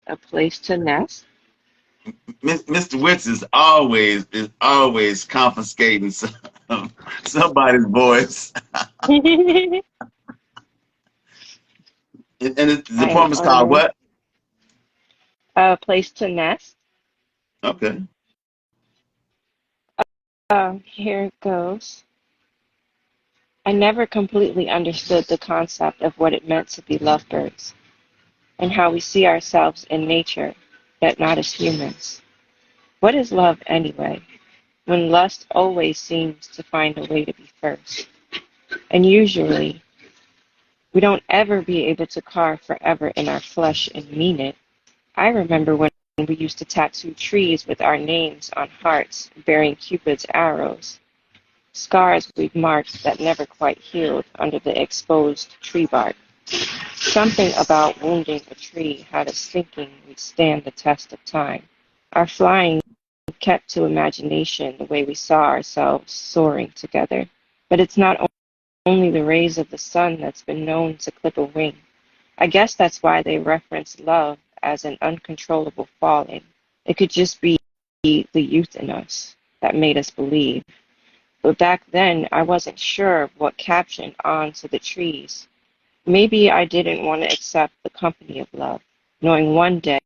A place to nest. Mr. Witz is always confiscating somebody's voice. I And the am poem is called honored. what? A place to nest. Okay. Here it goes. I never completely understood the concept of what it meant to be lovebirds and how we see ourselves in nature, yet not as humans. What is love anyway, when lust always seems to find a way to be first? And usually, we don't ever be able to carve forever in our flesh and mean it. I remember when we used to tattoo trees with our names on hearts bearing Cupid's arrows, scars we've marked that never quite healed under the exposed tree bark. Something about wounding a tree had us thinking we'd stand the test of time. Our flying kept to imagination the way we saw ourselves soaring together. But it's not only the rays of the sun that's been known to clip a wing. I guess that's why they reference love as an uncontrollable falling. It could just be the youth in us that made us believe. But back then, I wasn't sure of what caption onto the trees. Maybe I didn't want to accept the company of love, knowing one day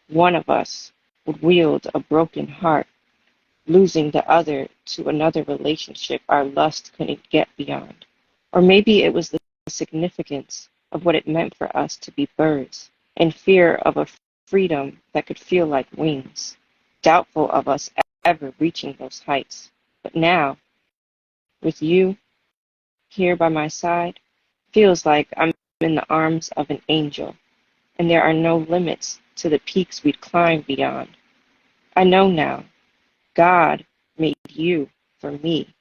one of us would wield a broken heart, losing the other to another relationship our lust couldn't get beyond. Or maybe it was the significance of what it meant for us to be birds, in fear of a freedom that could feel like wings, doubtful of us ever reaching those heights. But now, with you here by my side, feels like I'm in the arms of an angel, and there are no limits to the peaks we'd climb beyond. I know now, God made you for me.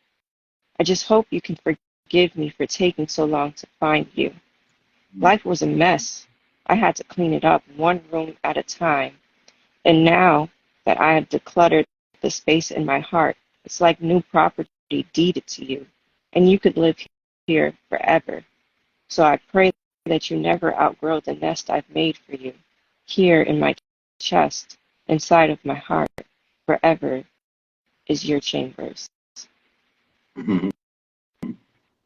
I just hope you can forgive me for taking so long to find you. Life was a mess. I had to clean it up one room at a time. And now that I have decluttered the space in my heart, it's like new property deeded to you, and you could live here forever. So I pray that you never outgrow the nest I've made for you, here in my chest, inside of my heart, forever is your chambers. Mhm.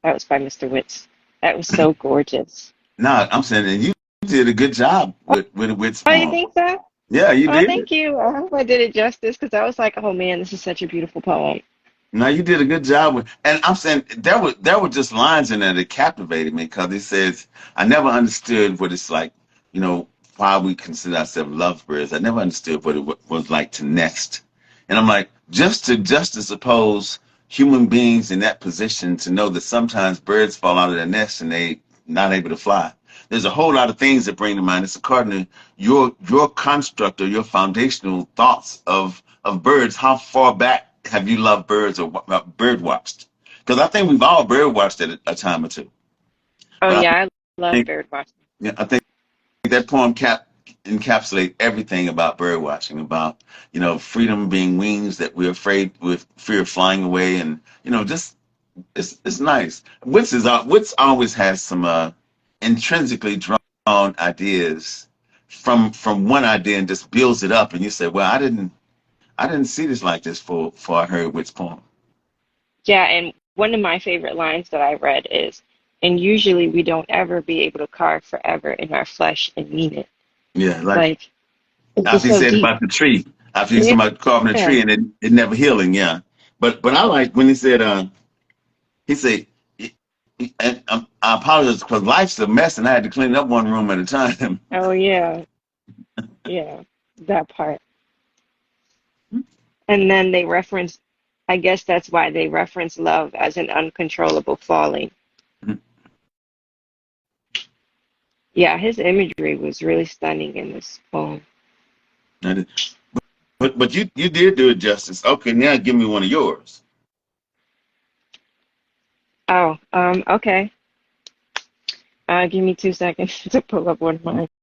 That was by Mr. Witz. That was so gorgeous. No, I'm saying that you did a good job with Witt's Oh, you poem. think so? Yeah, you Oh, did. thank you. I hope I did it justice because I was like, oh man, this is such a beautiful poem. No, you did a good job with, and I'm saying there were just lines in there that captivated me because it says, "I never understood what it's like, you know, why we consider ourselves lovebirds. I never understood what it was like to nest." And I'm like, just to suppose human beings in that position to know that sometimes birds fall out of their nest and they not able to fly. There's a whole lot of things that bring to mind. It's according to your construct or your foundational thoughts of birds. How far back have you loved birds or bird watched? Because I think we've all bird watched at a time or two. Oh But yeah, I love think, bird watching. yeah, I think that poem encapsulate everything about bird watching, about freedom being wings that we're afraid with fear of flying away, and just it's nice. Wits always has some intrinsically drawn ideas from one idea and just builds it up, and you say, well, I didn't see this like this for I heard Wit's poem. Yeah, and one of my favorite lines that I read is, and usually we don't ever be able to carve forever in our flesh and mean it. Yeah, like Like, it's just after he so said deep. about the tree, after he's Yeah. talking about carving a tree and it never healing. Yeah, but I like when he said he said. And I apologize because life's a mess, and I had to clean up one room at a time. Oh yeah. Yeah. That part. And then they reference, I guess that's why they reference love as an uncontrollable falling. Yeah, his imagery was really stunning in this poem. But you did do it justice. Okay, now give me one of yours. Oh, okay. Give me 2 seconds to pull up one of mine.